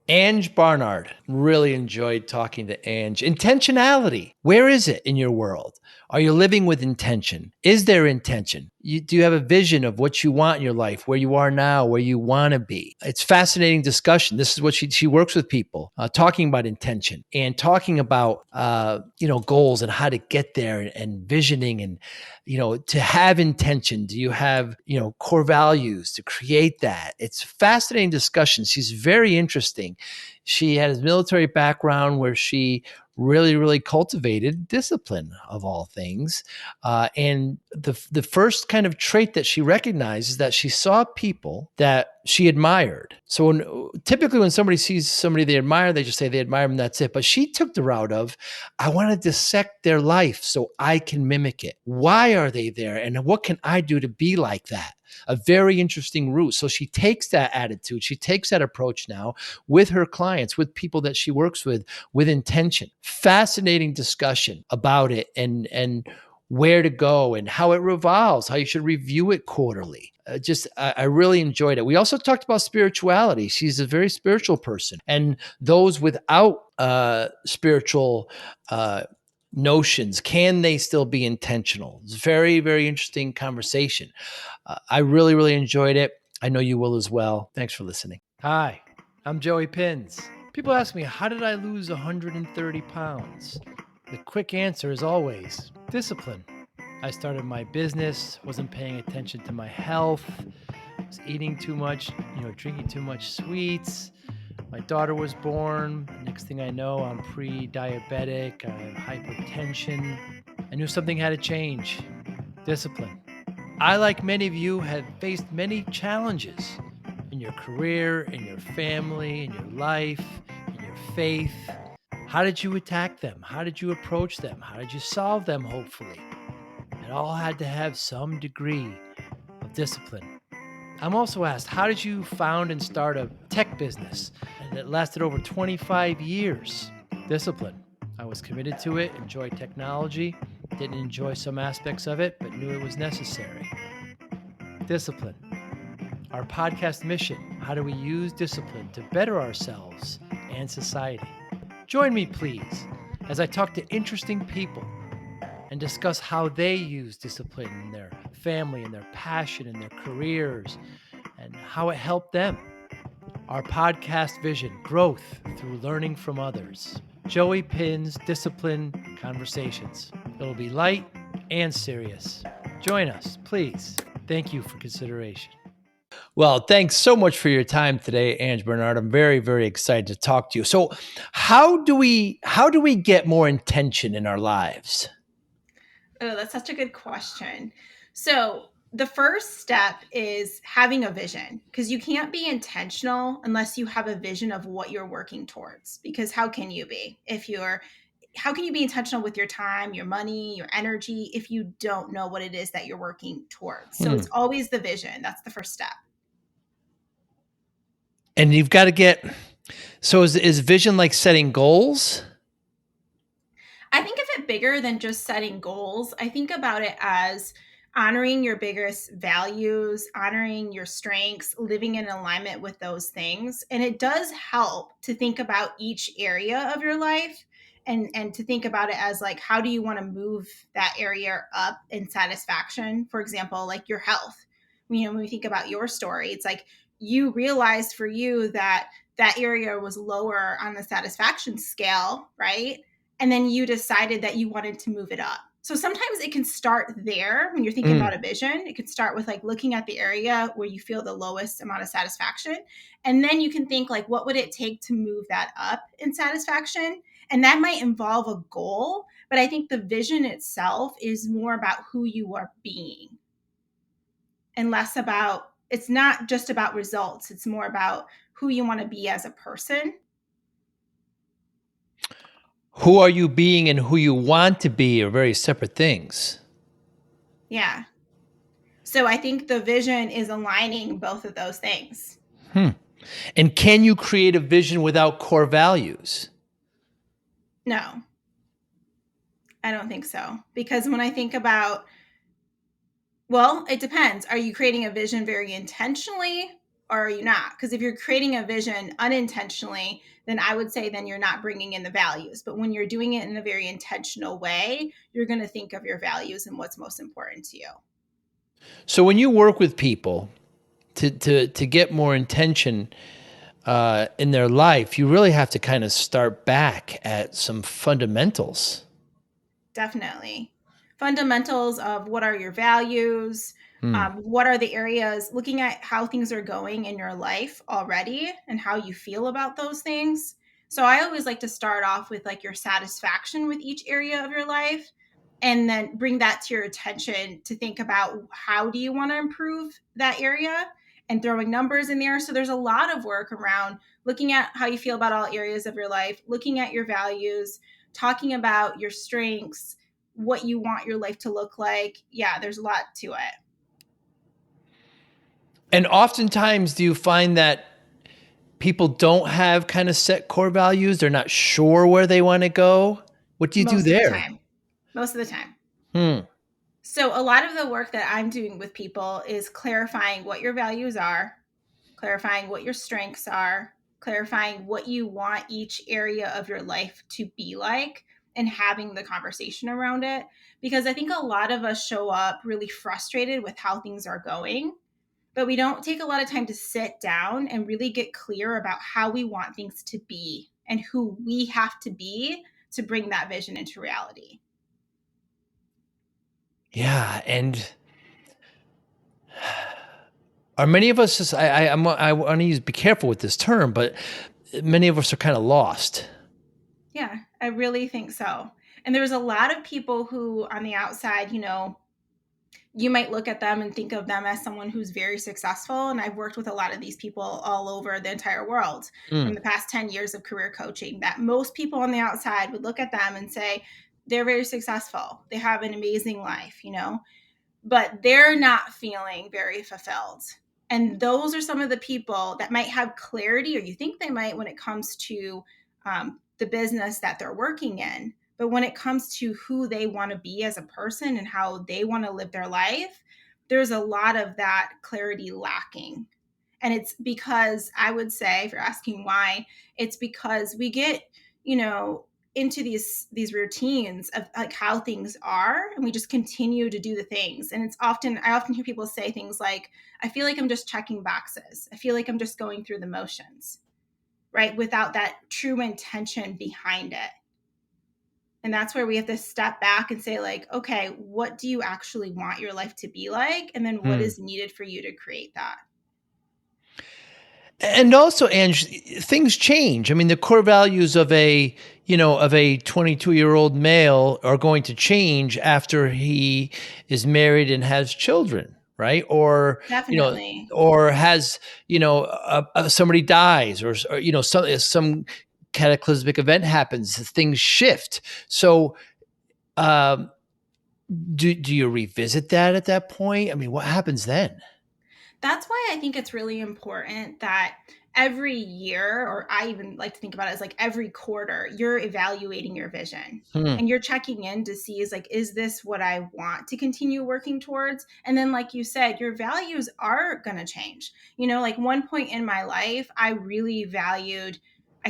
Ange Barnard. Really enjoyed talking to Ange. Intentionality. Where is it in your world? Are you living with intention? Is there intention? Do you have a vision of what you want in your life, where you are now, where you want to be? It's fascinating discussion. This is what she works with people, talking about intention and talking about goals and how to get there and visioning and to have intention. Do you have core values to create that? It's fascinating discussion. She's very interesting. She had a military background where she really cultivated discipline of all things. And the first kind of trait that she recognized is that she saw people that she admired. So typically when somebody sees somebody they admire, they just say they admire them and that's it. But she took the route of, I want to dissect their life so I can mimic it. Why are they there? And what can I do to be like that? A very interesting route. So she takes that attitude, she takes that approach now with her clients, with people that she works with intention. Fascinating discussion about it and where to go and how it revolves, how you should review it quarterly. I really enjoyed it. We also talked about spirituality. She's a very spiritual person, and those without spiritual notions, can they still be intentional? It's very interesting conversation. I really enjoyed it. I know you will as well. Thanks for listening. Hi, I'm Joey Pinz. People ask me, how did I lose 130 pounds? The quick answer is always discipline. I started my business, wasn't paying attention to my health, was eating too much, drinking too much sweets. My daughter was born. Next thing I know, I'm pre-diabetic. I have hypertension. I knew something had to change. Discipline. I, like many of you, have faced many challenges in your career, in your family, in your life, in your faith. How did you attack them? How did you approach them? How did you solve them, hopefully? It all had to have some degree of discipline. I'm also asked, how did you found and start a tech business that lasted over 25 years? Discipline. I was committed to it, enjoyed technology, didn't enjoy some aspects of it, but knew it was necessary. Discipline. Our podcast mission, how do we use discipline to better ourselves and society? Join me, please, as I talk to interesting people and discuss how they use discipline in their family and their passion and their careers and how it helped them. Our podcast vision, growth through learning from others. Joey Pinz Discipline Conversations. It'll be light and serious. Join us, please. Thank you for consideration. Well, thanks so much for your time today, Ange Barnard. I'm very excited to talk to you. So, how do we get more intention in our lives? Oh, that's such a good question. So, the first step is having a vision, because you can't be intentional unless you have a vision of what you're working towards. Because how can you be how can you be intentional with your time, your money, your energy if you don't know what it is that you're working towards? So it's always the vision. That's the first step. And you've got to get, so is vision like setting goals? I think of it bigger than just setting goals. I think about it as honoring your biggest values, honoring your strengths, living in alignment with those things. And it does help to think about each area of your life and to think about it as like, how do you want to move that area up in satisfaction? For example, like your health. When we think about your story, it's like you realized for you that that area was lower on the satisfaction scale, right? And then you decided that you wanted to move it up. So sometimes it can start there when you're thinking about a vision. It could start with like looking at the area where you feel the lowest amount of satisfaction. And then you can think like, what would it take to move that up in satisfaction? And that might involve a goal, but I think the vision itself is more about who you are being and less about, it's not just about results. It's more about who you want to be as a person. Who are you being and who you want to be are very separate things. Yeah. So I think the vision is aligning both of those things. And can you create a vision without core values? No, I don't think so. Because when I think about, well, it depends. Are you creating a vision very intentionally, or are you not? Because if you're creating a vision unintentionally, then I would say then you're not bringing in the values. But when you're doing it in a very intentional way, you're going to think of your values and what's most important to you. So when you work with people to get more intention in their life, you really have to kind of start back at some fundamentals. Definitely. Fundamentals of what are your values, Hmm. what are the areas, looking at how things are going in your life already and how you feel about those things. So I always like to start off with like your satisfaction with each area of your life and then bring that to your attention to think about how do you want to improve that area and throwing numbers in there. So there's a lot of work around looking at how you feel about all areas of your life, looking at your values, talking about your strengths, what you want your life to look like. Yeah, there's a lot to it. And oftentimes, do you find that people don't have kind of set core values? They're not sure where they want to go. What do you do Most of the there? time. Most of the time. Hmm. So, a lot of the work that I'm doing with people is clarifying what your values are, clarifying what your strengths are, clarifying what you want each area of your life to be like, and having the conversation around it. Because I think a lot of us show up really frustrated with how things are going, but we don't take a lot of time to sit down and really get clear about how we want things to be and who we have to be to bring that vision into reality. Yeah, and are many of us just I want to use be careful with this term, but many of us are kind of lost. Yeah, I really think so. And there's a lot of people who, on the outside, you might look at them and think of them as someone who's very successful. And I've worked with a lot of these people all over the entire world from Mm. the past 10 years of career coaching, that most people on the outside would look at them and say, they're very successful. They have an amazing life, but they're not feeling very fulfilled. And those are some of the people that might have clarity, or you think they might, when it comes to the business that they're working in. But when it comes to who they want to be as a person and how they want to live their life, there's a lot of that clarity lacking. And it's because, I would say, if you're asking why, it's because we get, you know, into these routines of like how things are, and we just continue to do the things. And I often hear people say things like, I feel like I'm just checking boxes. I feel like I'm just going through the motions, right? Without that true intention behind it. And that's where we have to step back and say, like, okay, what do you actually want your life to be like? And then what Hmm. is needed for you to create that? And also, Ange, things change. I mean, the core values of a 22-year-old male are going to change after he is married and has children, right? Definitely. Or has, somebody dies, or some cataclysmic event happens, things shift. So, um, do you revisit that at that point? I mean, what happens then? That's why I think it's really important that every year, or I even like to think about it as like every quarter, you're evaluating your vision Hmm. and you're checking in to see, is this what I want to continue working towards? And then, like you said, your values are going to change. Like one point in my life, I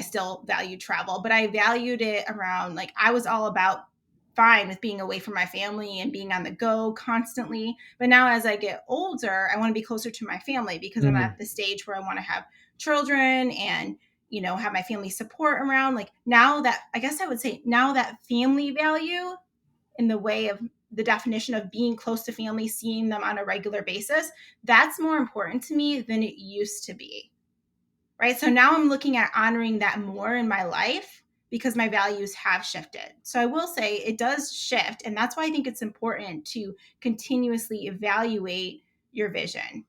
still value travel, but I valued it around, like, I was all about fine with being away from my family and being on the go constantly. But now, as I get older, I want to be closer to my family because I'm Hmm. at the stage where I want to have children and, have my family support around. Like, now that, I guess I would say, now that family value, in the way of the definition of being close to family, seeing them on a regular basis, that's more important to me than it used to be. Right. So now I'm looking at honoring that more in my life because my values have shifted. So I will say it does shift. And that's why I think it's important to continuously evaluate your vision.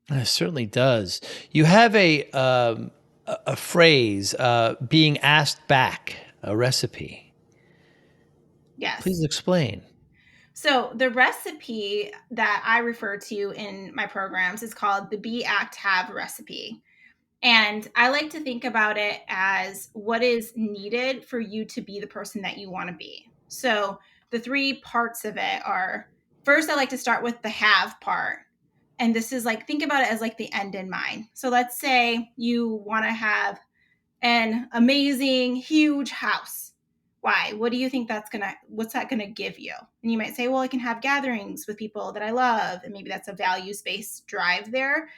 It certainly does. You have a phrase, being asked back, a recipe. Please Yes. explain. So the recipe that I refer to in my programs is called the Be Act Have recipe. And I like to think about it as what is needed for you to be the person that you want to be. So the three parts of it are, first, I like to start with the have part. And this is like, think about it as like the end in mind. So let's say you want to have an amazing, huge house. Why? What do you think what's that gonna give you? And you might say, well, I can have gatherings with people that I love. And maybe that's a values-based drive there.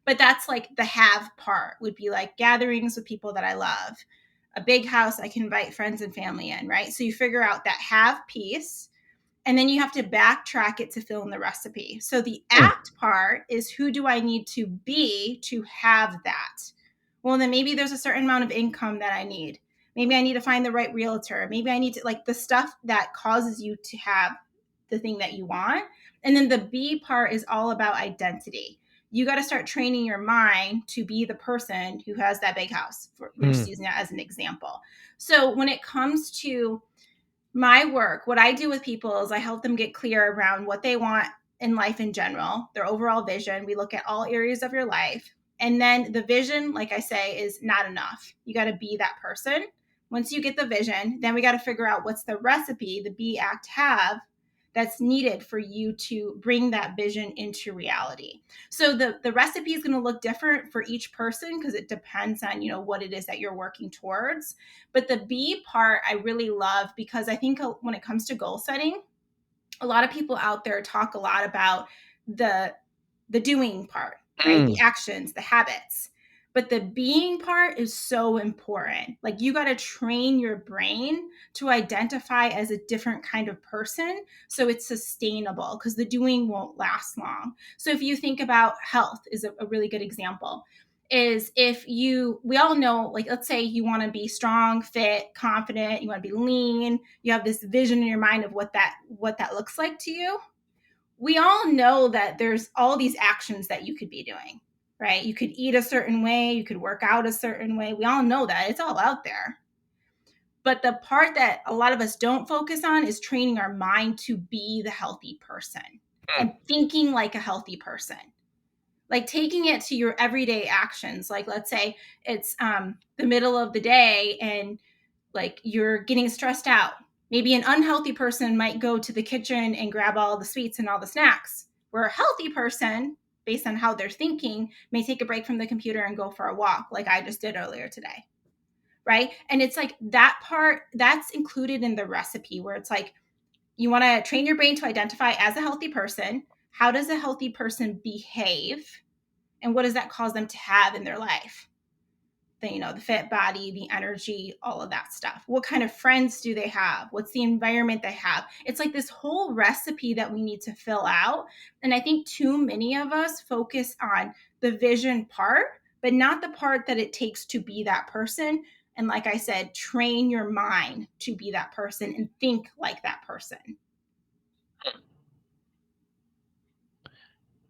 But that's like the have part would be like gatherings with people that I love. A big house, I can invite friends and family in, right? So you figure out that have piece, and then you have to backtrack it to fill in the recipe. So the Mm. act part is, who do I need to be to have that? Well, then maybe there's a certain amount of income that I need. Maybe I need to find the right realtor. Maybe I need to, like, the stuff that causes you to have the thing that you want. And then the B part is all about identity. You got to start training your mind to be the person who has that big house. We're just Mm. using that as an example. So when it comes to my work, what I do with people is I help them get clear around what they want in life in general, their overall vision. We look at all areas of your life. And then the vision, like I say, is not enough. You got to be that person. Once you get the vision, then we got to figure out what's the recipe, the be, act, have, that's needed for you to bring that vision into reality. So the recipe is going to look different for each person because it depends on, what it is that you're working towards. But the B part I really love, because I think when it comes to goal setting, a lot of people out there talk a lot about the doing part, right? The Mm. actions, the habits. But the being part is so important. Like, you got to train your brain to identify as a different kind of person so it's sustainable, because the doing won't last long. So if you think about health is a really good example, is we all know, like, let's say you want to be strong, fit, confident, you want to be lean, you have this vision in your mind of what that looks like to you. We all know that there's all these actions that you could be doing, right? You could eat a certain way, you could work out a certain way. We all know that. It's all out there. But the part that a lot of us don't focus on is training our mind to be the healthy person and thinking like a healthy person. Like, taking it to your everyday actions. Like, let's say it's the middle of the day and, like, you're getting stressed out. Maybe an unhealthy person might go to the kitchen and grab all the sweets and all the snacks, where a healthy person, based on how they're thinking, may take a break from the computer and go for a walk, like I just did earlier today, right? And it's like that part that's included in the recipe, where it's like, you want to train your brain to identify as a healthy person. How does a healthy person behave? And what does that cause them to have in their life? The fit body, the energy, all of that stuff. What kind of friends do they have? What's the environment they have? It's like this whole recipe that we need to fill out. And I think too many of us focus on the vision part, but not the part that it takes to be that person. And like I said, train your mind to be that person and think like that person.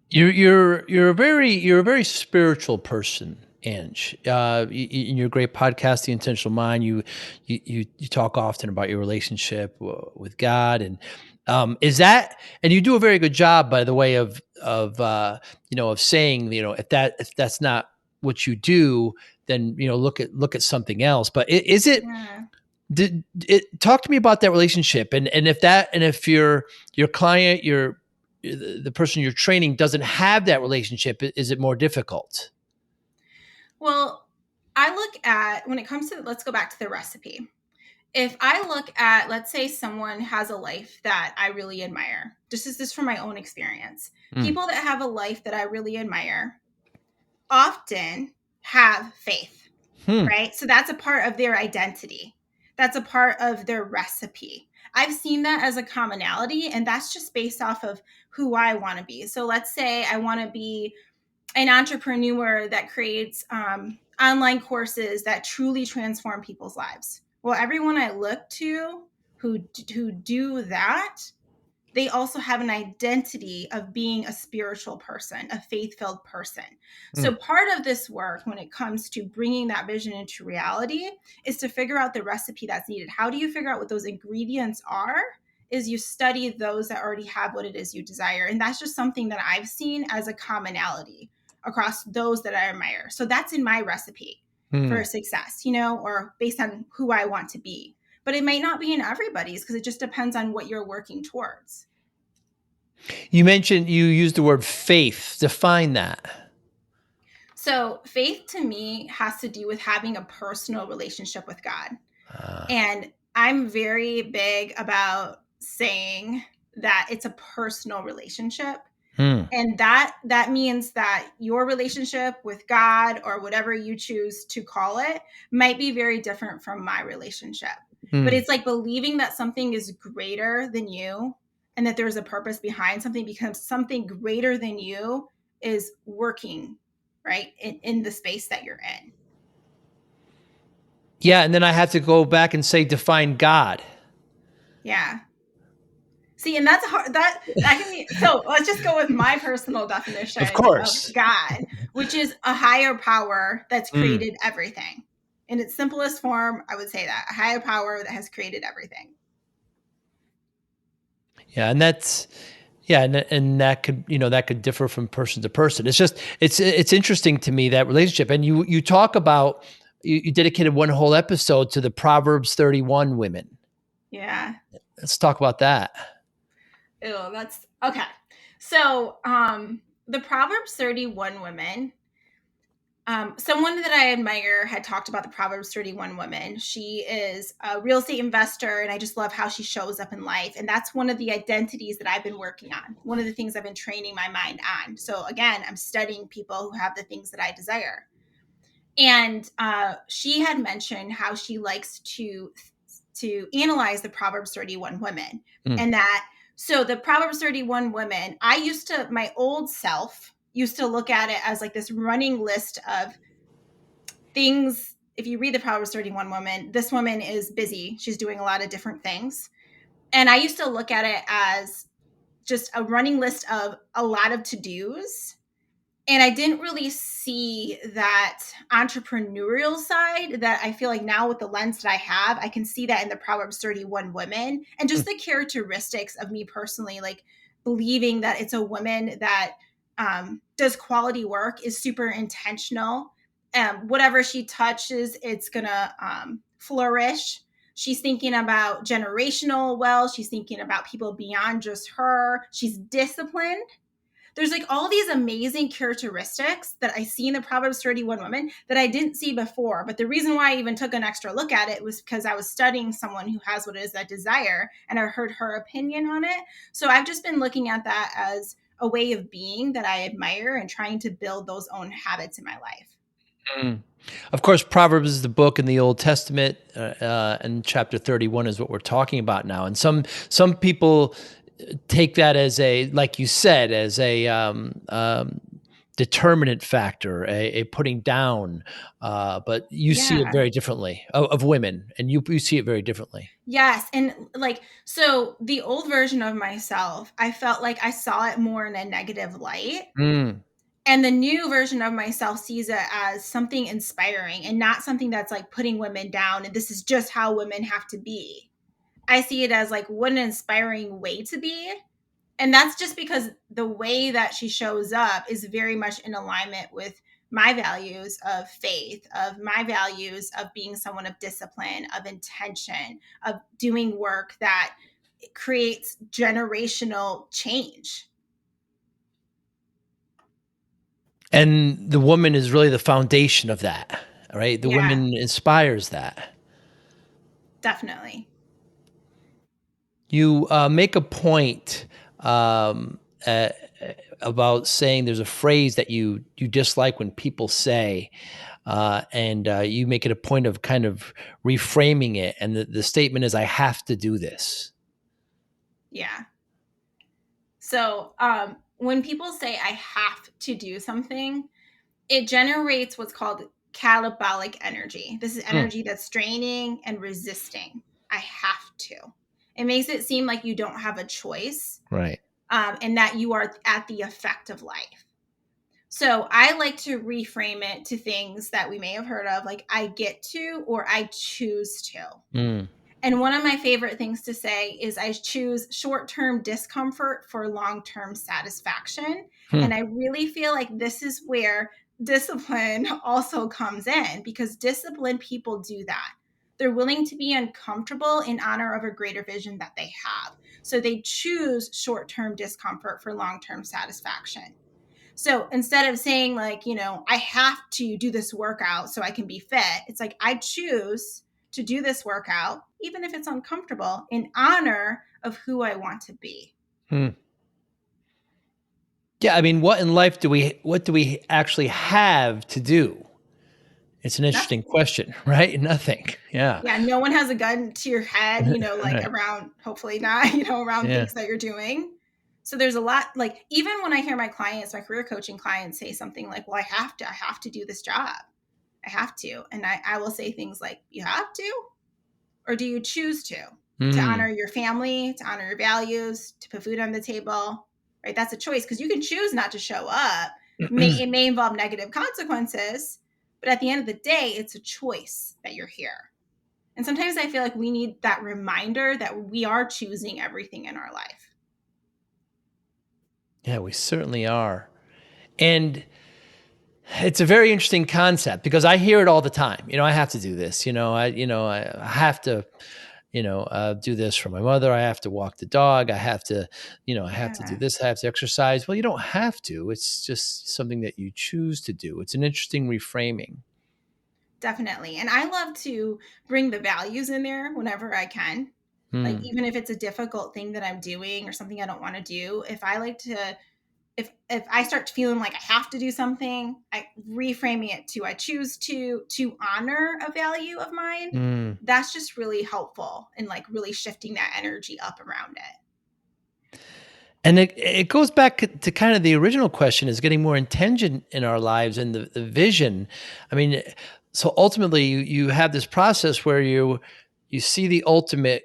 You're a very spiritual person, Ange. In your great podcast, The Intentional Mind, you talk often about your relationship with God, and is that, and you do a very good job, by the way, of saying, if that's not what you do, then look at something else. But is it? Yeah. Talk to me about that relationship, and if your client, the person you're training doesn't have that relationship, is it more difficult? Well, I look at, when it comes to, let's go back to the recipe. If I look at, let's say someone has a life that I really admire, this is from my own experience. Mm. People that have a life that I really admire often have faith, Hmm. right? So that's a part of their identity. That's a part of their recipe. I've seen that as a commonality, and that's just based off of who I want to be. So let's say I want to be an entrepreneur that creates online courses that truly transform people's lives. Well, everyone I look to who do that, they also have an identity of being a spiritual person, a faith-filled person. So Mm. part of this work, when it comes to bringing that vision into reality, is to figure out the recipe that's needed. How do you figure out what those ingredients are? Is you study those that already have what it is you desire. And that's just something that I've seen as a commonality across those that I admire. So that's in my recipe for Mm. success, or based on who I want to be. But it might not be in everybody's, because it just depends on what you're working towards. You mentioned you used the word faith. Define that. So, faith to me has to do with having a personal relationship with God. Uh, And I'm very big about saying that it's a personal relationship. hmm, And that means that your relationship with God or whatever you choose to call it might be very different from my relationship. But hmm. it's like believing that something is greater than you and that there's a purpose behind something because something greater than you is working, right? In the space that you're in. Yeah, and then I have to go back and say define God. Yeah. See, and that's hard. That can be so. Let's just go with my personal Of definition of course. God, which is a higher power that's Mm. created everything. In its simplest form, I would say that a higher power that has created everything. Yeah, and that's yeah, and that could that could differ from person to person. It's just it's interesting to me that relationship, and you talk about you dedicated one whole episode to the Proverbs 31 women. Yeah. Let's talk about that. Ew, that's okay. So, the Proverbs 31 women. Someone that I admire had talked about the Proverbs 31 woman. She is a real estate investor, and I just love how she shows up in life. And that's one of the identities that I've been working on, one of the things I've been training my mind on. So, again, I'm studying people who have the things that I desire. And she had mentioned how she likes to analyze the Proverbs 31 women, Mm. and that so the Proverbs 31 women, I used to my old self used to look at it as like this running list of things. If you read the Proverbs 31 woman, this woman is busy. She's doing a lot of different things. And I used to look at it as just a running list of a lot of to-dos. And I didn't really see that entrepreneurial side that I feel like now with the lens that I have, I can see that in the Proverbs 31 women and just Mm. the characteristics of me personally, like believing that it's a woman that does quality work, is super intentional. Whatever she touches, it's going to flourish. She's thinking about generational wealth. She's thinking about people beyond just her. She's disciplined. There's like all these amazing characteristics that I see in the Proverbs 31 woman that I didn't see before. But the reason why I even took an extra look at it was because I was studying someone who has what is that desire and I heard her opinion on it. So I've just been looking at that as a way of being that I admire and trying to build those own habits in my life. Mm. Of course, Proverbs is the book in the Old Testament, and chapter 31 is what we're talking about now. And some people take that as a, like you said, as a determinant factor, a putting down. But you see it Yeah. very differently of women, and you see it very differently. Yes. And like, so the old version of myself, I felt like I saw it more in a negative light. Mm. And the new version of myself sees it as something inspiring and not something that's like putting women down and this is just how women have to be. I see it as like what an inspiring way to be. And that's just because the way that she shows up is very much in alignment with my values of faith, of my values of being someone of discipline, of intention, of doing work that creates generational change. And the woman is really the foundation of that, right? The Yeah, woman inspires that. definitely. You make a point uh, about saying there's a phrase that you dislike when people say, and you make it a point of kind of reframing it. And the statement is, "I have to do this." Yeah. So when people say I have to do something, it generates what's called catabolic energy. This is Mm, energy that's straining and resisting. I have to. It makes it seem like you don't have a choice, right. and that you are at the effect of life. So I like to reframe it to things that we may have heard of, like I get to or I choose to. Mm, And one of my favorite things to say is I choose short term discomfort for long term satisfaction. hmm. And I really feel like this is where discipline also comes in because disciplined people do that. They're willing to be uncomfortable in honor of a greater vision that they have. So they choose short-term discomfort for long-term satisfaction. So instead of saying like, I have to do this workout so I can be fit, it's like I choose to do this workout, even if it's uncomfortable, in honor of who I want to be. Hmm. Yeah, I mean, what in life what do we actually have to do? It's an interesting Nothing. question, right? Nothing. Yeah. Yeah, no one has a gun to your head, like Right. around, hopefully not, around Yeah. things that you're doing. So there's a lot, like, even when I hear my clients, my career coaching clients say something like, well, I have to do this job. I have to. And I will say things like, you have to, or do you choose to Mm. honor your family, to honor your values, to put food on the table, right? That's a choice because you can choose not to show up. It may involve negative consequences, but at the end of the day, it's a choice that you're here. And sometimes I feel like we need that reminder that we are choosing everything in our life. Yeah, we certainly are. And it's a very interesting concept because I hear it all the time. I have to do this. I have to, do this for my mother. I have to walk the dog. I have to do Yeah, this. I have to exercise. Well, you don't have to. It's just something that you choose to do. It's an interesting reframing. definitely. And I love to bring the values in there whenever I can. Like, Hmm. even if it's a difficult thing that I'm doing or something I don't want to do, if I like to, if I start feeling like I have to do something, I reframing it to I choose to honor a value of mine. Mm. That's just really helpful in like really shifting that energy up around it. And it goes back to kind of the original question is getting more intention in our lives and the vision. I mean, so ultimately you have this process where you see the ultimate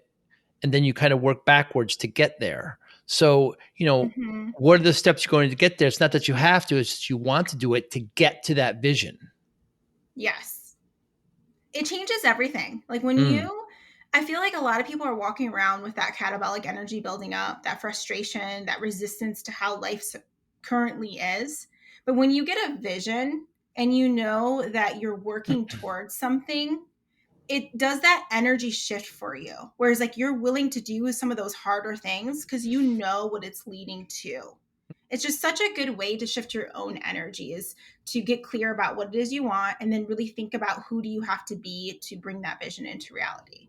and then you kind of work backwards to get there. So, Hmm. what are the steps you're going to get there? It's not that you have to, it's that you want to do it to get to that vision. Yes. It changes everything. Like when Mm. I feel like a lot of people are walking around with that catabolic energy building up, that frustration, that resistance to how life currently is. But when you get a vision and you know that you're working towards something, it does that energy shift for you. Whereas like you're willing to do some of those harder things because you know what it's leading to. It's just such a good way to shift your own energy is to get clear about what it is you want and then really think about who do you have to be to bring that vision into reality.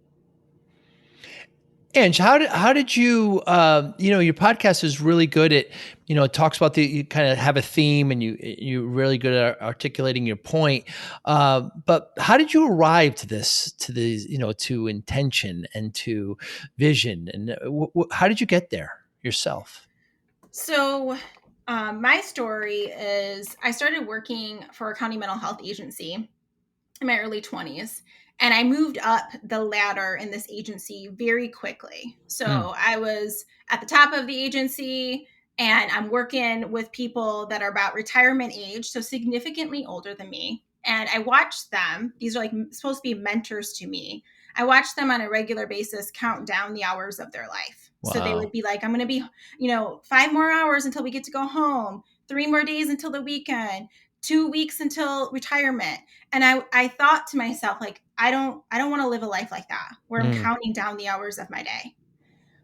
And how did you your podcast is really good at it talks about you kind of have a theme and you're really good at articulating your point, but how did you arrive to the to intention and to vision and how did you get there yourself? So, my story is I started working for a county mental health agency in my early 20s. And I moved up the ladder in this agency very quickly. Mm. So I was at the top of the agency and I'm working with people that are about retirement age, so significantly older than me. And I watched them, these are like supposed to be mentors to me. I watched them on a regular basis count down the hours of their life. So they would Wow. be like, I'm going to be, 5 more hours until we get to go home, 3 more days until the weekend, 2 weeks until retirement. And I thought to myself, like, I don't want to live a life like that where I'm Mm. counting down the hours of my day.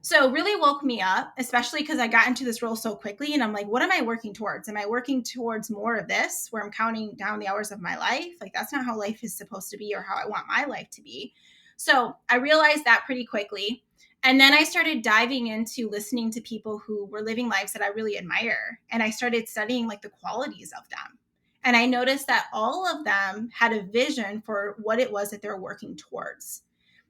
So it really woke me up, especially because I got into this role so quickly. And I'm like, what am I working towards? Am I working towards more of this where I'm counting down the hours of my life? Like, that's not how life is supposed to be or how I want my life to be. So I realized that pretty quickly. And then I started diving into listening to people who were living lives that I really admire. And I started studying like the qualities of them. And I noticed that all of them had a vision for what it was that they're working towards.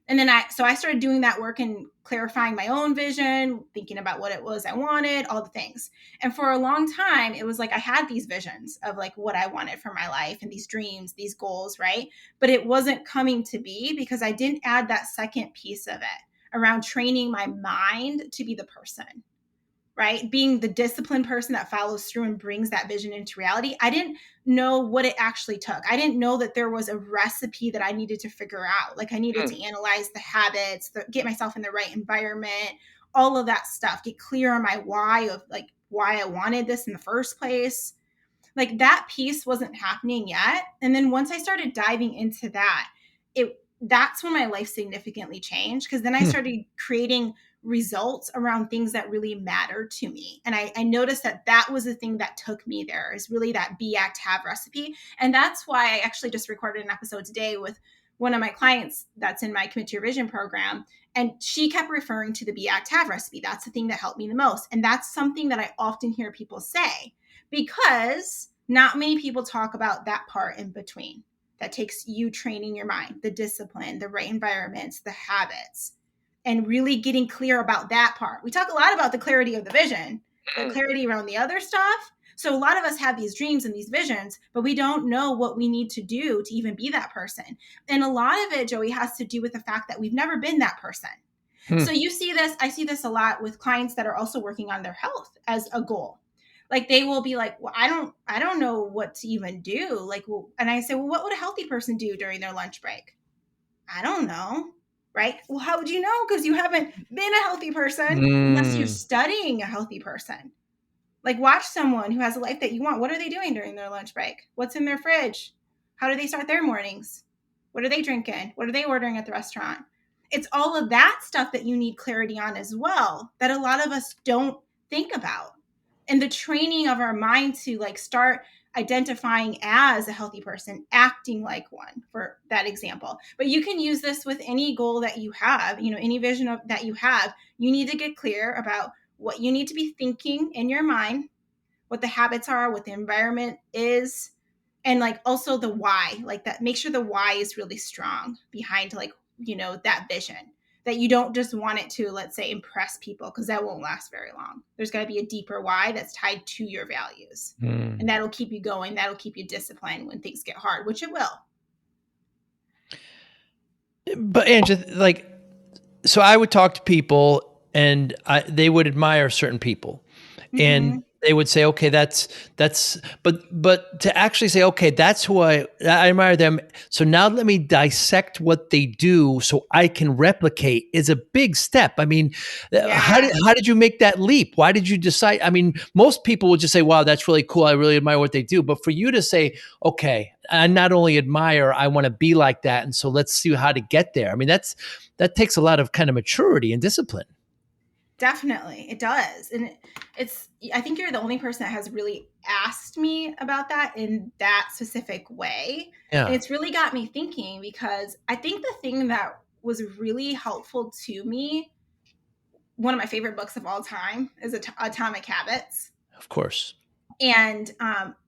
And then I started doing that work and clarifying my own vision, thinking about what it was I wanted, all the things. And for a long time it was like I had these visions of like what I wanted for my life and these dreams, these goals, right? But it wasn't coming to be because I didn't add that second piece of it around training my mind to be the person, right? Being the disciplined person that follows through and brings that vision into reality. I didn't know what it actually took. I didn't know that there was a recipe that I needed to figure out. Like I needed Mm. to analyze the habits, get myself in the right environment, all of that stuff, get clear on my why of like why I wanted this in the first place. Like that piece wasn't happening yet. And then once I started diving into that, that's when my life significantly changed because then I Hmm. started creating results around things that really matter to me. And I noticed that that was the thing that took me there, is really that be, act, have recipe. And that's why I actually just recorded an episode today with one of my clients that's in my Commit to Your Vision program. And she kept referring to the be, act, have recipe. That's the thing that helped me the most. And that's something that I often hear people say, because not many people talk about that part in between. That takes you training your mind, the discipline, the right environments, the habits, and really getting clear about that part. We talk a lot about the clarity of the vision, but clarity around the other stuff. So a lot of us have these dreams and these visions, but we don't know what we need to do to even be that person. And a lot of it, Joey, has to do with the fact that we've never been that person. So you see this, I see this a lot with clients that are also working on their health as a goal. Like they will be like, well, I don't know what to even do. Like, well, and I say, well, what would a healthy person do during their lunch break? I don't know. Right. Well, how would you know? Because you haven't been a healthy person unless you're studying a healthy person. Like watch someone who has a life that you want. What are they doing during their lunch break? What's in their fridge? How do they start their mornings? What are they drinking? What are they ordering at the restaurant? It's all of that stuff that you need clarity on as well, that a lot of us don't think about. And the training of our mind to like start identifying as a healthy person, acting like one, for that example. But you can use this with any goal that you have, you know, any vision that you have. You need to get clear about what you need to be thinking in your mind, what the habits are, what the environment is, and like also the why, like that. Make sure the why is really strong behind, like, you know, that vision, that you don't just want it to, let's say, impress people, because that won't last very long. There's got to be a deeper why that's tied to your values. And that'll keep you going. That'll keep you disciplined when things get hard, which it will. But Angela, like, so I would talk to people and they would admire certain people, and they would say, okay, that's, but to actually say, okay, that's who I admire them. So now let me dissect what they do so I can replicate, is a big step. I mean, how did you make that leap? Why did you decide? I mean, most people would just say, wow, that's really cool. I really admire what they do. But for you to say, okay, I not only admire, I want to be like that. And so let's see how to get there. I mean, that takes a lot of kind of maturity and discipline. Definitely, it does. And I think you're the only person that has really asked me about that in that specific way. Yeah. And it's really got me thinking, because I think the thing that was really helpful to me, one of my favorite books of all time, is Atomic Habits. Of course. And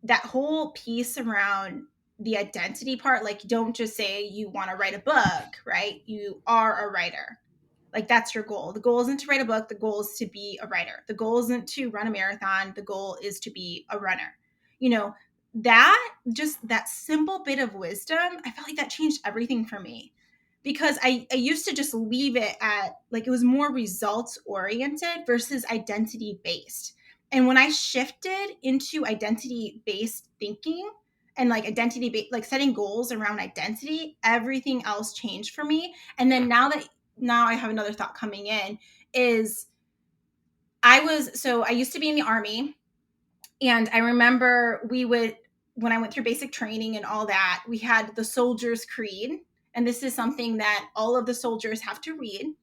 that whole piece around the identity part, like, don't just say you want to write a book, right? You are a writer. Like, that's your goal. The goal isn't to write a book. The goal is to be a writer. The goal isn't to run a marathon. The goal is to be a runner. You know, that simple bit of wisdom, I felt like that changed everything for me, because I used to just leave it at, like, it was more results oriented versus identity based. And when I shifted into identity based thinking and like identity based, like setting goals around identity, everything else changed for me. And then now I have another thought coming in, is I used to be in the Army, and I remember when I went through basic training and all that, we had the Soldier's Creed. And this is something that all of the soldiers have to read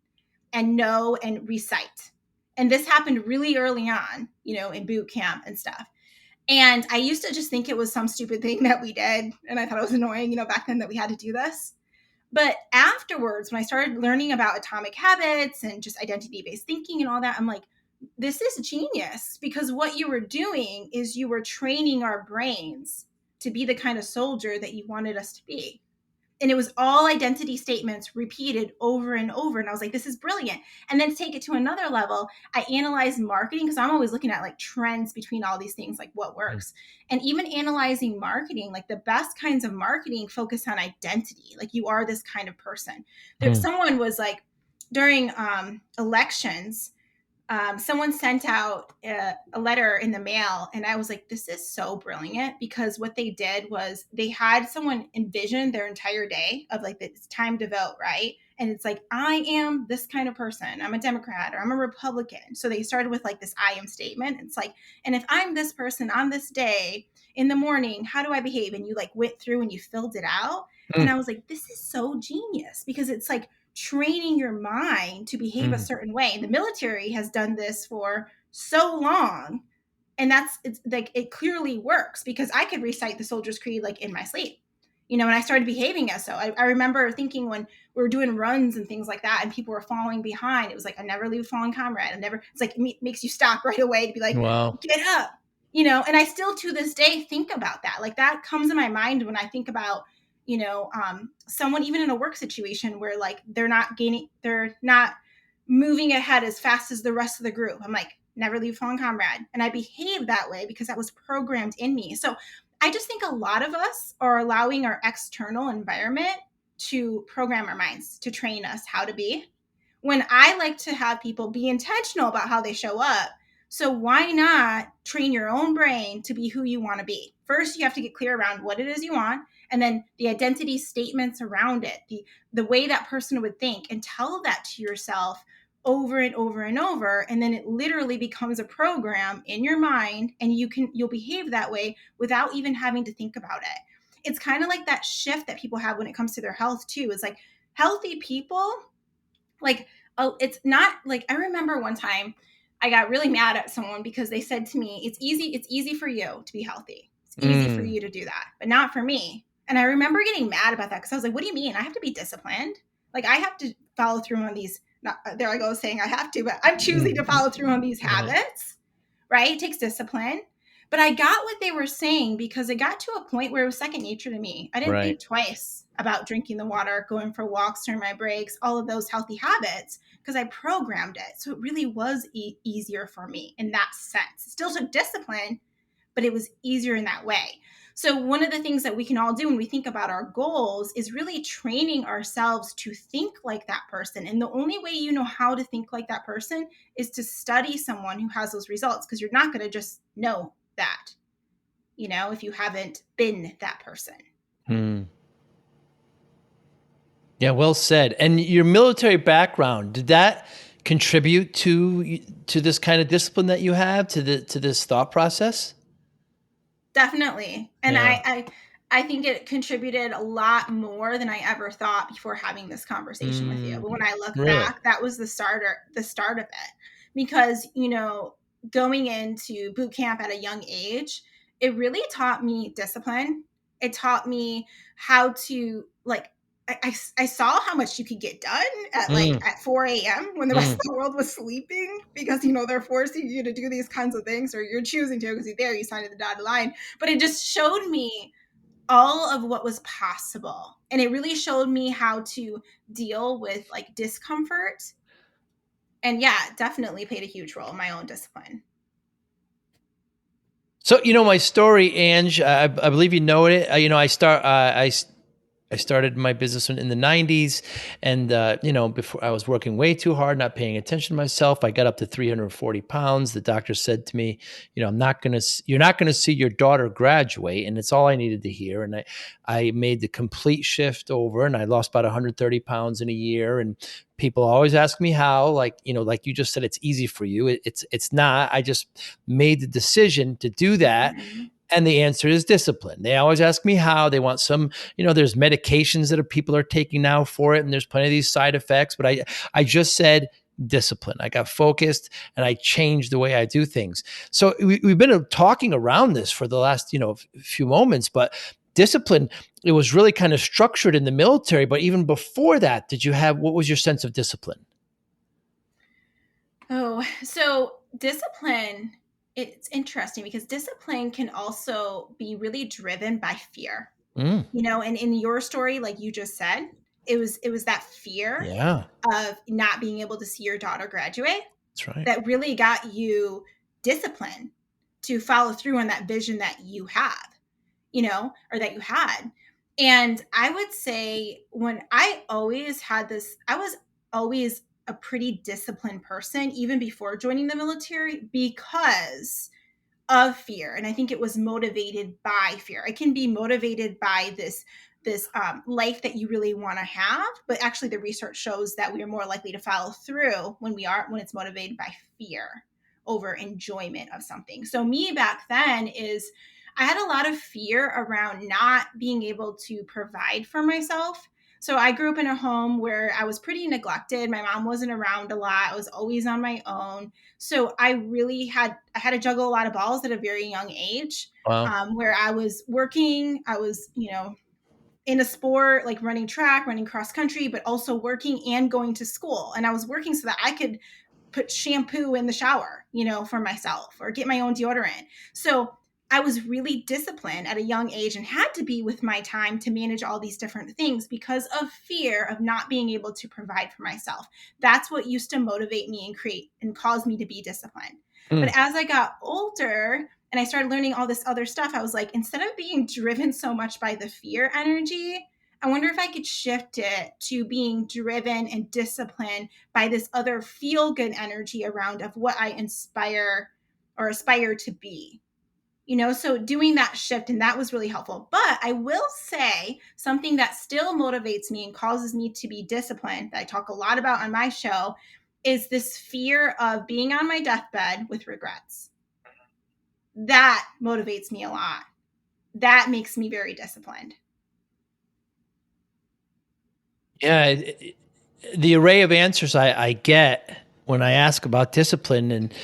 and know and recite. And this happened really early on, you know, in boot camp and stuff. And I used to just think it was some stupid thing that we did. And I thought it was annoying, you know, back then, that we had to do this. But afterwards, when I started learning about atomic habits and just identity-based thinking and all that, I'm like, this is genius, because what you were doing is you were training our brains to be the kind of soldier that you wanted us to be. And it was all identity statements repeated over and over. And I was like, this is brilliant. And then to take it to another level, I analyzed marketing, because I'm always looking at like trends between all these things, like what works. And even analyzing marketing, like the best kinds of marketing focus on identity. Like, you are this kind of person. Someone was like, during elections, someone sent out a letter in the mail, and I was like, this is so brilliant, because what they did was they had someone envision their entire day of like, it's time to vote, right? And it's like, I am this kind of person. I'm a Democrat or I'm a Republican. So they started with like this I am statement. It's like, and if I'm this person on this day in the morning, how do I behave? And you like went through and you filled it out. And I was like, this is so genius, because it's like training your mind to behave a Mm. certain way. And the military has done this for so long. And it's like, it clearly works because I could recite the Soldier's Creed like in my sleep, and I started behaving as so. I remember thinking when we were doing runs and things like that and people were falling behind, it was like, I never leave a fallen comrade. It's like, it makes you stop right away to be like, Wow. get up, and I still to this day think about that. Like that comes in my mind when I think about, someone even in a work situation where like they're not moving ahead as fast as the rest of the group. I'm like, never leave fallen comrade. And I behave that way because that was programmed in me. So I just think a lot of us are allowing our external environment to program our minds, to train us how to be. When I like to have people be intentional about how they show up. So why not train your own brain to be who you want to be? First, you have to get clear around what it is you want, and then the identity statements around it, the way that person would think, and tell that to yourself over and over and over, and then it literally becomes a program in your mind, and you'll behave that way without even having to think about it. It's kind of like that shift that people have when it comes to their health too. It's like healthy people, like, oh, it's not like, I remember one time I got really mad at someone because they said to me, it's easy for you to be healthy, it's easy for Mm. you to do that, but not for me. And I remember getting mad about that because I was like, what do you mean I have to be disciplined? Like I have to follow through on these, not there I go saying I have to, but I'm choosing to Mm. follow through on these Right. habits, right? It takes discipline. But I got what they were saying because it got to a point where it was second nature to me. I didn't Right. think twice about drinking the water, going for walks during my breaks, all of those healthy habits, because I programmed it. So it really was easier for me in that sense. It still took discipline, but it was easier in that way. So one of the things that we can all do when we think about our goals is really training ourselves to think like that person. And the only way you know how to think like that person is to study someone who has those results, because you're not going to just know that, if you haven't been that person. Mm. Yeah, well said. And your military background, did that contribute to this kind of discipline that you have, to this thought process? Definitely. And Yeah. I think it contributed a lot more than I ever thought before having this conversation with you. Mm. But when I look Really? back, that was the start of it. Because, going into boot camp at a young age, it really taught me discipline. It taught me how to like I saw how much you could get done at Mm. 4 a.m. when the rest of Mm. the world was sleeping, because they're forcing you to do these kinds of things, or you're choosing to because you signed the dotted line. But it just showed me all of what was possible, and it really showed me how to deal with like discomfort. And yeah, it definitely played a huge role in my own discipline. So, my story, Ange, I believe you know it. I started my business in the 90s, and before, I was working way too hard, not paying attention to myself. I got up to 340 pounds. The doctor said to me, you're not going to see your daughter graduate. And it's all I needed to hear. And I made the complete shift over, and I lost about 130 pounds in a year. And people always ask me how, like you just said, it's easy for you. It's not. I just made the decision to do that. Mhm. And the answer is discipline. They always ask me how. They want some, there's medications that people are taking now for it, and there's plenty of these side effects. But I just said discipline. I got focused, and I changed the way I do things. So we've been talking around this for the last, few moments, but discipline, it was really kind of structured in the military. But even before that, what was your sense of discipline? Oh, so discipline, it's interesting because discipline can also be really driven by fear. Mm, And in your story, like you just said, it was that fear yeah, of not being able to see your daughter graduate that's right. that really got you discipline to follow through on that vision that you have, or that you had. And I would say when I always had this, I was always a pretty disciplined person, even before joining the military, because of fear. And I think it was motivated by fear. It can be motivated by this life that you really want to have, but actually the research shows that we are more likely to follow through when it's motivated by fear over enjoyment of something. So me back then is I had a lot of fear around not being able to provide for myself. So I grew up in a home where I was pretty neglected. My mom wasn't around a lot. I was always on my own. So I had to juggle a lot of balls at a very young age, Wow. where I was working. I was, in a sport like running track, running cross country, but also working and going to school. And I was working so that I could put shampoo in the shower, for myself or get my own deodorant. So I was really disciplined at a young age and had to be with my time to manage all these different things because of fear of not being able to provide for myself. That's what used to motivate me and create and cause me to be disciplined. But Mm. as I got older and I started learning all this other stuff, I was like, instead of being driven so much by the fear energy, I wonder if I could shift it to being driven and disciplined by this other feel good energy around of what I inspire or aspire to be. So doing that shift, and that was really helpful. But I will say something that still motivates me and causes me to be disciplined, that I talk a lot about on my show, is this fear of being on my deathbed with regrets. That motivates me a lot. That makes me very disciplined. Yeah, the array of answers I get when I ask about discipline, and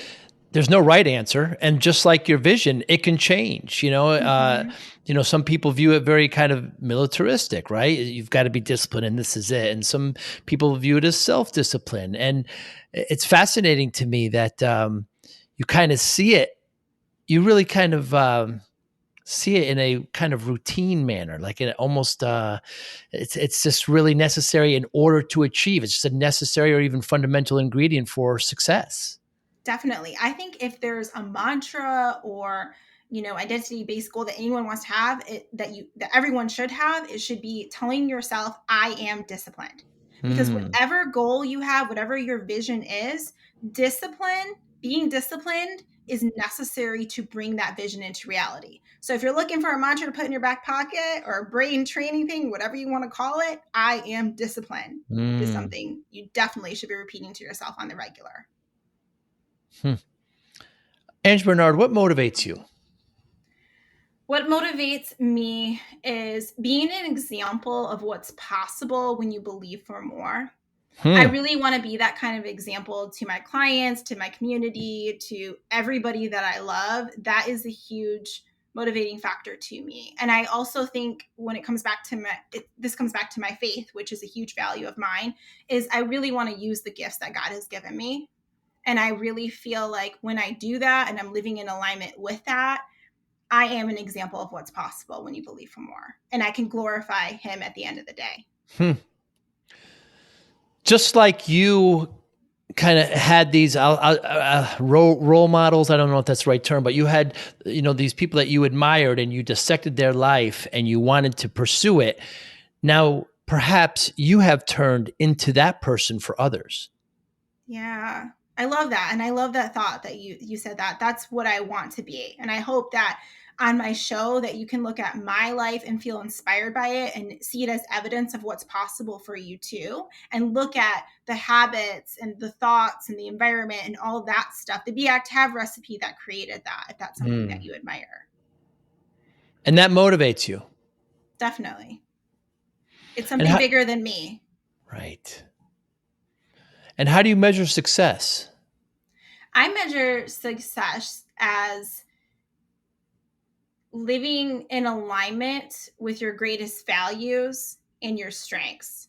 there's no right answer. And just like your vision, it can change. Mm-hmm. Some people view it very kind of militaristic, right? You've got to be disciplined, and this is it. And some people view it as self-discipline. And it's fascinating to me that you kind of see it. You really kind of see it in a kind of routine manner, like it almost it's just really necessary in order to achieve. It's just a necessary or even fundamental ingredient for success. Definitely. I think if there's a mantra or, identity based goal that anyone wants to have, that everyone should have, it should be telling yourself, I am disciplined. Because Hmm. whatever goal you have, whatever your vision is, being disciplined is necessary to bring that vision into reality. So if you're looking for a mantra to put in your back pocket or a brain training thing, whatever you want to call it, I am disciplined is Mm. something you definitely should be repeating to yourself on the regular. Hmm. Ange Bernard, what motivates you? What motivates me is being an example of what's possible when you believe for more. I Hmm. really want to be that kind of example to my clients, to my community, to everybody that I love. That is a huge motivating factor to me. And I also think when it comes back to this comes back to my faith, which is a huge value of mine, is I really want to use the gifts that God has given me. And I really feel like when I do that and I'm living in alignment with that, I am an example of what's possible when you believe for more. And I can glorify him at the end of the day. Hmm. Just like you kind of had these role models. I don't know if that's the right term, but you had, these people that you admired and you dissected their life and you wanted to pursue it. Now, perhaps you have turned into that person for others. Yeah. I love that. And I love that thought that you said that. That's what I want to be. And I hope that on my show that you can look at my life and feel inspired by it and see it as evidence of what's possible for you too. And look at the habits and the thoughts and the environment and all of that stuff. The Be Act Have recipe that created that, if that's something that Mm. you admire. And that motivates you. Definitely. It's And something how, bigger than me. right. And how do you measure success? I measure success as living in alignment with your greatest values and your strengths.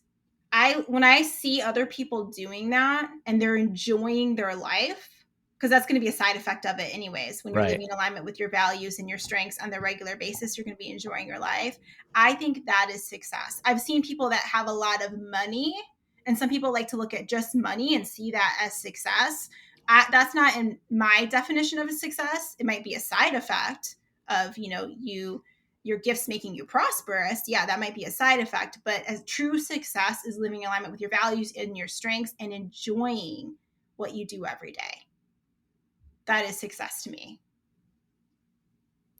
When I see other people doing that and they're enjoying their life, because that's going to be a side effect of it anyways. When you're Right. living in alignment with your values and your strengths on the regular basis, you're going to be enjoying your life. I think that is success. I've seen people that have a lot of money, and some people like to look at just money and see that as success. That's not in my definition of a success. It might be a side effect of, your gifts making you prosperous. Yeah, that might be a side effect, but as true success is living in alignment with your values and your strengths and enjoying what you do every day. That is success to me.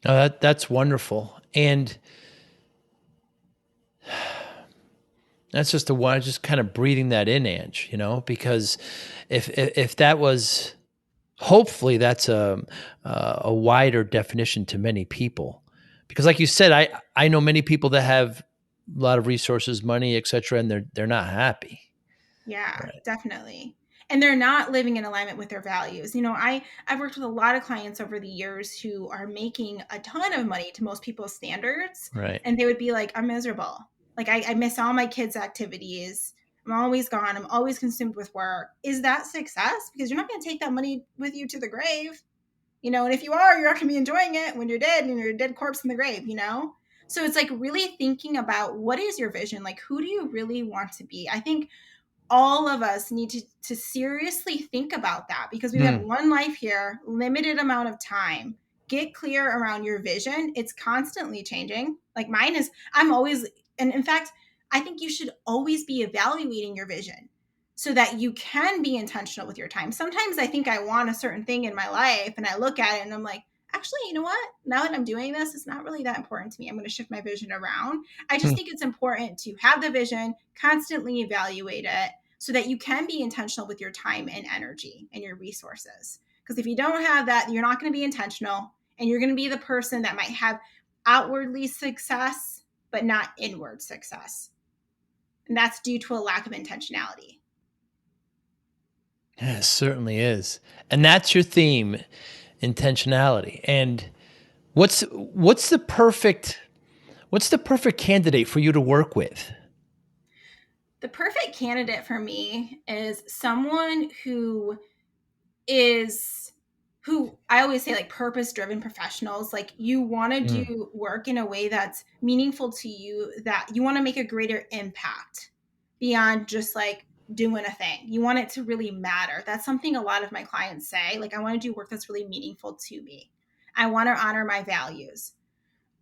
Oh, that's wonderful. And that's just the one, just kind of breathing that in, Ange, because if that was, hopefully that's a wider definition to many people. Because like you said, I know many people that have a lot of resources, money, etc., and they're not happy. Yeah, Right. definitely. And they're not living in alignment with their values. I've worked with a lot of clients over the years who are making a ton of money to most people's standards, Right. and they would be like, I'm miserable. Like I miss all my kids' activities. I'm always gone. I'm always consumed with work. Is that success? Because you're not going to take that money with you to the grave, and if you are, you're not going to be enjoying it when you're dead and you're a dead corpse in the grave. So it's like really thinking about what is your vision? Like, who do you really want to be? I think all of us need to seriously think about that because we have Hmm. one life here, limited amount of time. Get clear around your vision. It's constantly changing. Like mine is, I'm always, and in fact, I think you should always be evaluating your vision so that you can be intentional with your time. Sometimes I think I want a certain thing in my life and I look at it and I'm like, actually, you know what? Now that I'm doing this, it's not really that important to me. I'm going to shift my vision around. I just Hmm. think it's important to have the vision, constantly evaluate it so that you can be intentional with your time and energy and your resources. Because if you don't have that, you're not going to be intentional and you're going to be the person that might have outwardly success, but not inward success. And that's due to a lack of intentionality. Yeah, it certainly is. And that's your theme, intentionality. And what's the perfect candidate for you to work with? The perfect candidate for me is someone is who I always say like purpose driven professionals. Like you want to Mm. do work in a way that's meaningful to you, that you want to make a greater impact beyond just like doing a thing. You want it to really matter. That's something a lot of my clients say. Like, I want to do work that's really meaningful to me. I want to honor my values.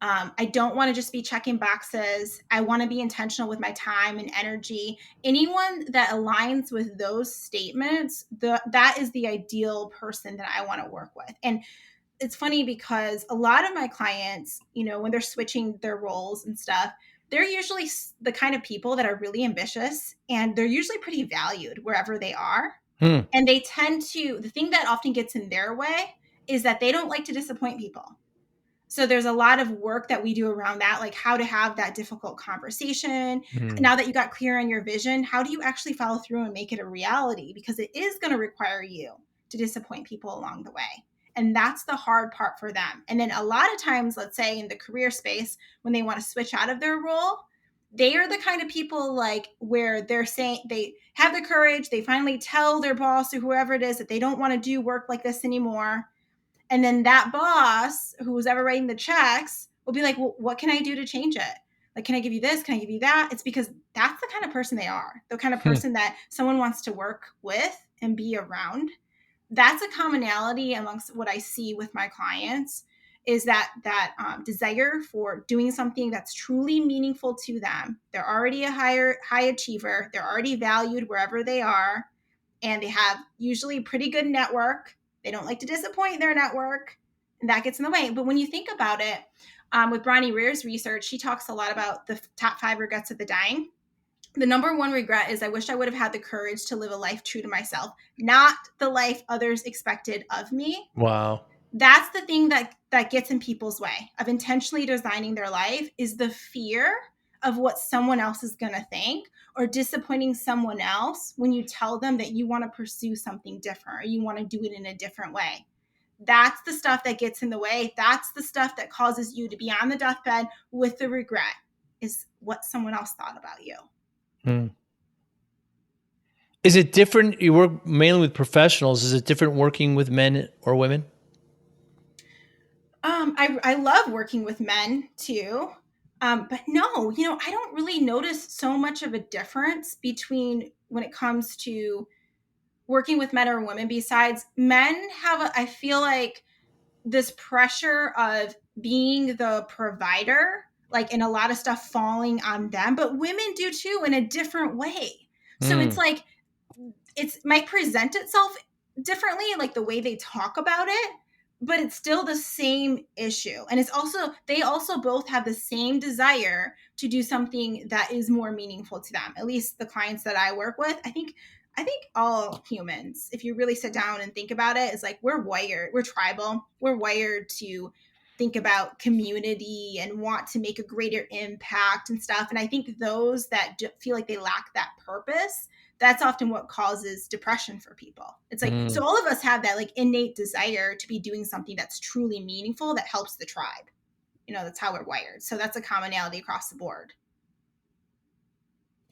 I don't want to just be checking boxes. I want to be intentional with my time and energy. Anyone that aligns with those statements, that is the ideal person that I want to work with. And it's funny because a lot of my clients, when they're switching their roles and stuff, they're usually the kind of people that are really ambitious and they're usually pretty valued wherever they are. Hmm. And the thing that often gets in their way is that they don't like to disappoint people. So there's a lot of work that we do around that, like how to have that difficult conversation. Hmm. Now that you got clear on your vision, how do you actually follow through and make it a reality? Because it is going to require you to disappoint people along the way. And that's the hard part for them. And then a lot of times, let's say in the career space, when they want to switch out of their role, they are the kind of people like where they're saying they have the courage, they finally tell their boss or whoever it is that they don't want to do work like this anymore, and then that boss who was ever writing the checks will be like, well, what can I do to change it? Like, can I give you this? Can I give you that? It's because that's the kind of person they are, the kind of Hmm. person that someone wants to work with and be around. That's a commonality amongst what I see with my clients is that desire for doing something that's truly meaningful to them. They're already a high achiever. They're already valued wherever they are, and they have usually pretty good network. They don't like to disappoint their network, and that gets in the way. But when you think about it, with Bronnie Rear's research, she talks a lot about the top 5 regrets of the dying. The number one regret is I wish I would have had the courage to live a life true to myself, not the life others expected of me. Wow. That's the thing that gets in people's way of intentionally designing their life, is the fear of what someone else is going to think, or disappointing someone else when you tell them that you want to pursue something different or you want to do it in a different way. That's the stuff that gets in the way. That's the stuff that causes you to be on the deathbed with the regret, is what someone else thought about you. Hmm. Is it different? You work mainly with professionals. Is it different working with men or women? I love working with men too. But no, I don't really notice so much of a difference between when it comes to working with men or women. Besides, men have, I feel like, this pressure of being the provider, like, and a lot of stuff falling on them, but women do too in a different way. So it's Hmm. like, it might present itself differently, like the way they talk about it, but it's still the same issue. And they also both have the same desire to do something that is more meaningful to them. At least the clients that I work with, I think all humans, if you really sit down and think about it, is like we're wired, we're tribal, we're wired to think about community and want to make a greater impact and stuff. And I think those that feel like they lack that purpose, that's often what causes depression for people. It's like, so all of us have that like innate desire to be doing something that's truly meaningful that helps the tribe. That's how we're wired. So that's a commonality across the board.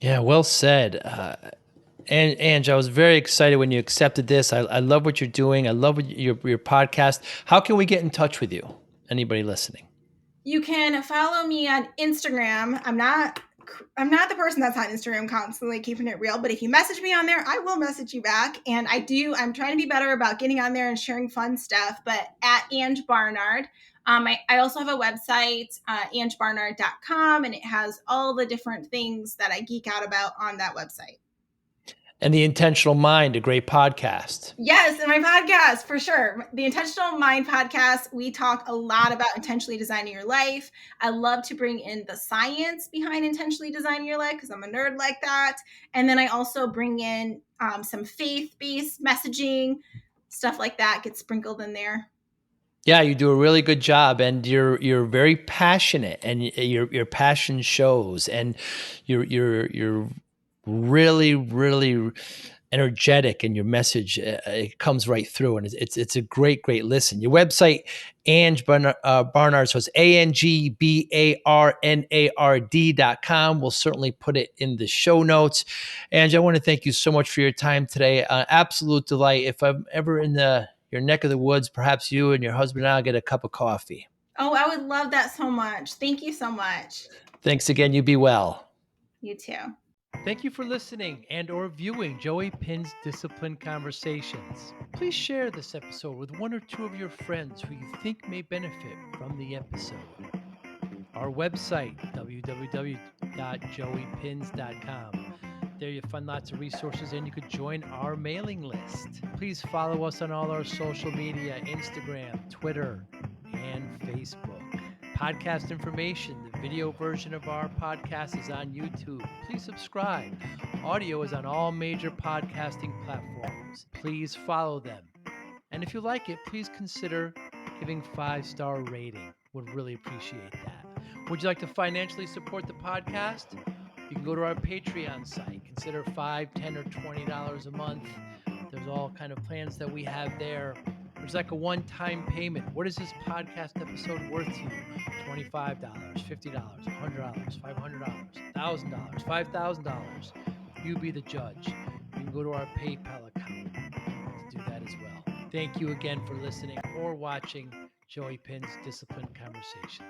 Yeah, well said. And Ange, I was very excited when you accepted this. I love what you're doing. I love your podcast. How can we get in touch with you? Anybody listening? You can follow me on Instagram. I'm not the person that's on Instagram constantly keeping it real, but if you message me on there, I will message you back. And I'm trying to be better about getting on there and sharing fun stuff, but at Ange Barnard. I also have a website, angebarnard.com, and it has all the different things that I geek out about on that website. And The Intentional Mind, a great podcast. Yes, in my podcast, for sure. The Intentional Mind podcast, we talk a lot about intentionally designing your life. I love to bring in the science behind intentionally designing your life because I'm a nerd like that. And then I also bring in some faith-based messaging, stuff like that gets sprinkled in there. Yeah, you do a really good job, and you're very passionate, and your passion shows, and you're really energetic, and your message it comes right through, and it's a great listen. Your website, Ange Barnard, so it's ANGBARNARD.com. We'll certainly put it in the show notes. Ange, I want to thank you so much for your time today. Absolute delight. If I'm ever in your neck of the woods, perhaps you and your husband and I'll get a cup of coffee. Oh, I would love that so much. Thank you so much. Thanks again. You be well. You too. Thank you for listening and or viewing Joey Pinz Discipline Conversations. Please share this episode with one or two of your friends who you think may benefit from the episode. Our website, www.joeypinz.com. There you'll find lots of resources, and you could join our mailing list. Please follow us on all our social media, Instagram, Twitter, and Facebook. Podcast information, the video version of our podcast is on YouTube. Please subscribe. Audio is on all major podcasting platforms. Please follow them. And if you like it, please consider giving 5-star rating. Would really appreciate that. Would you like to financially support the podcast? You can go to our Patreon site. Consider $5, $10, or $20 a month. There's all kind of plans that we have there. There's like a one-time payment. What is this podcast episode worth to you? $25, $50, $100, $500, $1,000, $5,000. You be the judge. You can go to our PayPal account to do that as well. Thank you again for listening or watching Joey Pinz Discipline Conversations.